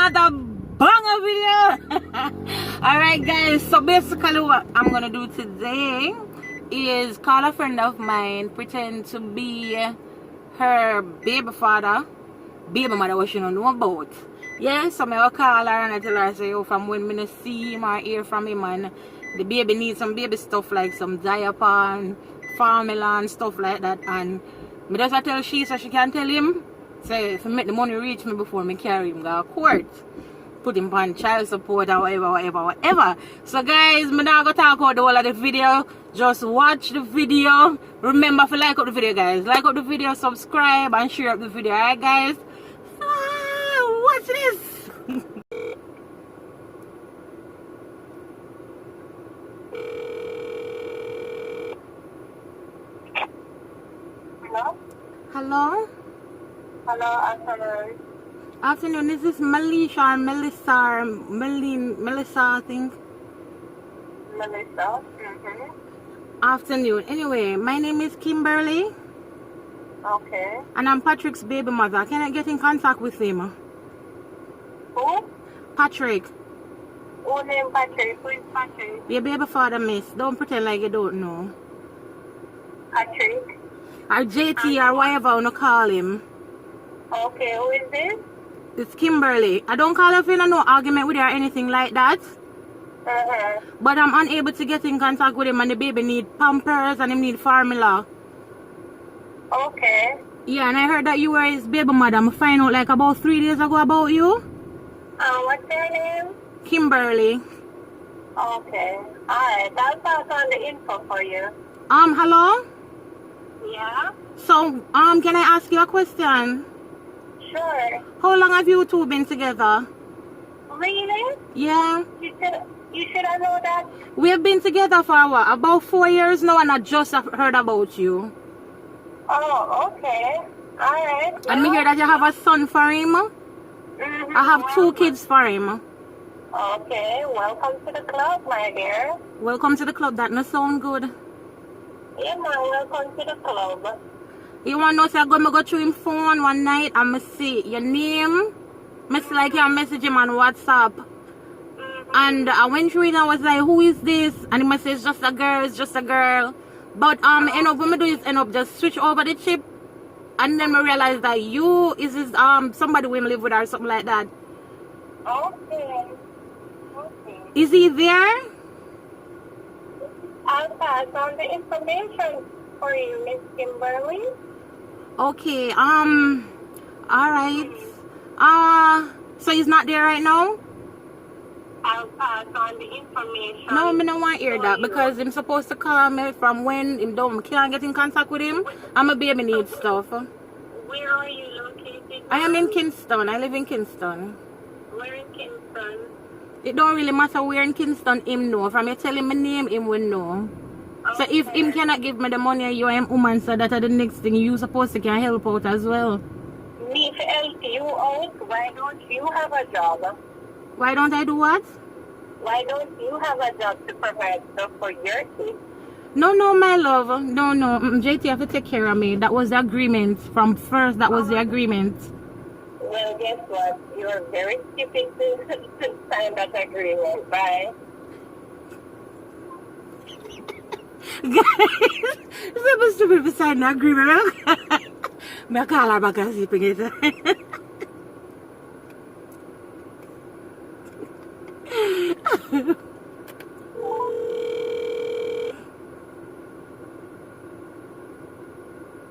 another banger video. Alright guys, so basically what I'm gonna do today is call a friend of mine, pretend to be her baby father, baby mother, what she don't know about. Yeah, so I will call her and I tell her, say, oh, from when I see him or hear from him, and the baby needs some baby stuff like some diaper and formula and stuff like that, and me just tell she so she can tell him, say, if I make the money reach me before me carry him go to court, put him on child support or whatever. So guys, me not gonna talk about the whole of the video. Just watch the video. Remember to like up the video, guys. Like up the video, subscribe and share up the video. Alright guys? Watch this. Hello? Hello? Hello, afternoon. Afternoon, is this Melissa or Melissa or Melissa, I think? Melissa? Afternoon. Anyway, my name is Kimberly. Okay. And I'm Patrick's baby mother. Can I get in contact with him? Who? Patrick. Who named Patrick? Who is Patrick? Your baby father, miss. Don't pretend like you don't know. Patrick? Or JT or whatever I want to call him. Okay, who is this? It's Kimberly. I don't call her if you no argument with her or anything like that. But I'm unable to get in contact with him, and the baby need pampers and him need formula. Okay. Yeah, and I heard that you were his baby mother. I find out like about 3 days ago about you. What's your name? Kimberly. Okay. Alright, I'll pass on the info for you. Hello? Yeah? So, can I ask you a question? Sure. How long have you two been together? Really? Yeah. You should have known that. We have been together for what? About 4 years now, and I just have heard about you. Oh, okay. Alright. And me hear that you have a son for him. I have 2 kids for him. Okay, welcome to the club, my dear. Welcome to the club. That no sound good. Yeah, man, welcome to the club. You want to know, so I'm going to go through him phone one night and I see your name. I see like you message him on WhatsApp. And I went through it and I was like, who is this? And he must say, it's just a girl, it's just a girl. But end up, when I do is end up just switch over the chip. And then I realized that you is this, somebody we live with or something like that. Okay. Is he there? I'll pass on the information for you, Miss Kimberly. Okay, alright. So he's not there right now? I'll pass on the information. No, I don't want to hear that because I'm supposed to call me from when him don't can't get in contact with him. I'm a baby need stuff. Where are you located? I am in Kingston. I live in Kingston. Where in Kingston? It don't really matter where in Kingston him know. From you tell him my name, him will know. So if him cannot give me the money, you am woman, so that are the next thing you supposed to can help out as well. Me to help you out? Why don't you have a job? Why don't I do what? Why don't you have a job to provide stuff for your kids? No, my love. No. JT have to take care of me. That was the agreement. From first, that was the agreement. Well, guess what? You're very stupid to sign that agreement. Bye. Guys, it's stupid to sign the agreement. I call her back and sleeping it.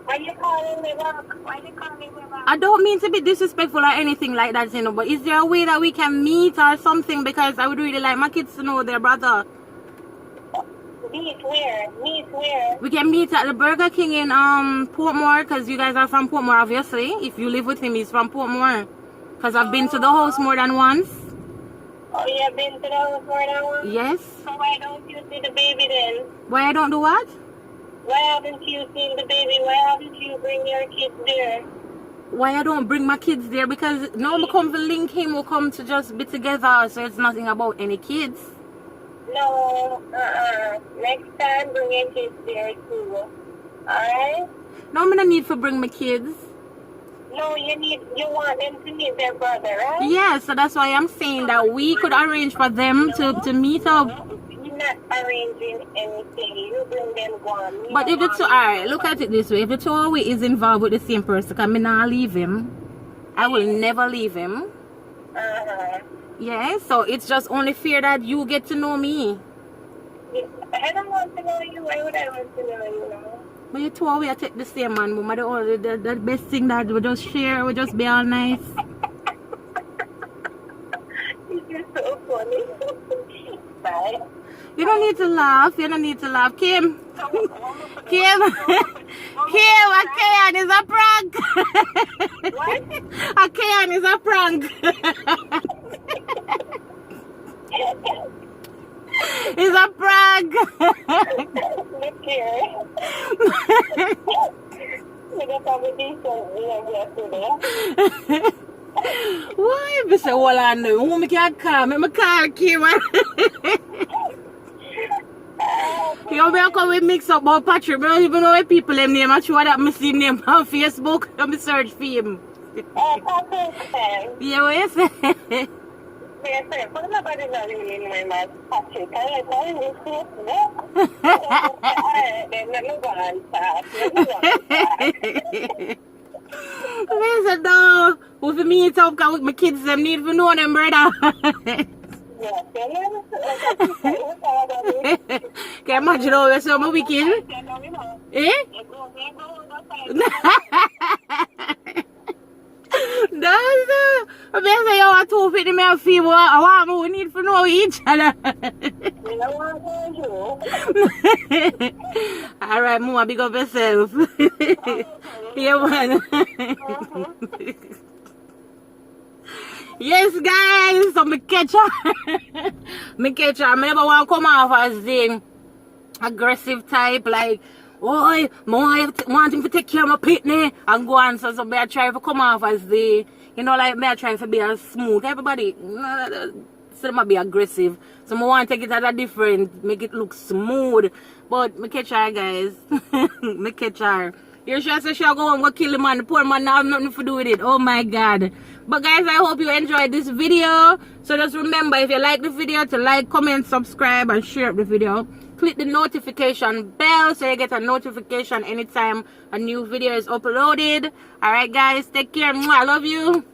Why you calling me back? Why you calling me back? I don't mean to be disrespectful or anything like that, you know, but is there a way that we can meet or something? Because I would really like my kids to know their brother. Meet where? Meet where? We can meet at the Burger King in Portmore, because you guys are from Portmore, obviously. If you live with him, he's from Portmore. Because I've been to the house more than once. Oh, you have been to the house more than once? Yes. So why don't you see the baby then? Why I don't do what? Why haven't you seen the baby? Why haven't you bring your kids there? Why I don't bring my kids there? Because no one come to link him will come to just be together, so it's nothing about any kids. No, next time bring your kids there too. Alright? No, I don't need to bring my kids. No, you want them to meet their brother, right? Yeah, so that's why I'm saying that we could arrange for them to meet up. You're not arranging anything. You bring them one. But if it's alright, look at it this way. If the two of we is involved with the same person, because I not leave him. I will never leave him. Yeah, so it's just only fair that you get to know me. I don't want to know you. Why would I want to know you? But you two of we are take the same man, but the best thing that we just share, we just be all nice. You're so funny. Bye. You don't need to laugh. You don't need to laugh. Kim. Kim. Kim, a Kayan is a prank. What? A Kayan is a prank. It's a prank. Look here. We got a decent yesterday. Why? I say, well, I know. Who me can call? Me call Kim. You may come with mix up about Patrick. I don't even know where people them name. I'm sure that I see name on Facebook. Let me search for him. Patrick. Yeah, what you say? Yes, sir. But nobody knows really my man, Patrick. I tell you, then let me go and start. I said, no. With me, it's up with my kids. Them need to know them, brother. Yes, Can you imagine how you're so weekend? Eh? I say you want to fit me a fever. I want we need to know each other. Alright, Mama, big up yourself. Yeah, man. Yes, guys. So me catch her. Me catch her. I never want to come off as the aggressive type, like, oh, I want him to take care of my pitney and go on. So me I try to come off as the, you know, like me I try to be as smooth. Everybody, so they might be aggressive. So I want to take it as a different, make it look smooth. But me catch her, guys. Me catch her. Here she says she'll go and go kill the man. The poor man now have nothing to do with it. Oh my God. But guys, I hope you enjoyed this video. So just remember, if you like the video, to like, comment, subscribe, and share the video. Click the notification bell so you get a notification anytime a new video is uploaded. Alright guys, take care. I love you.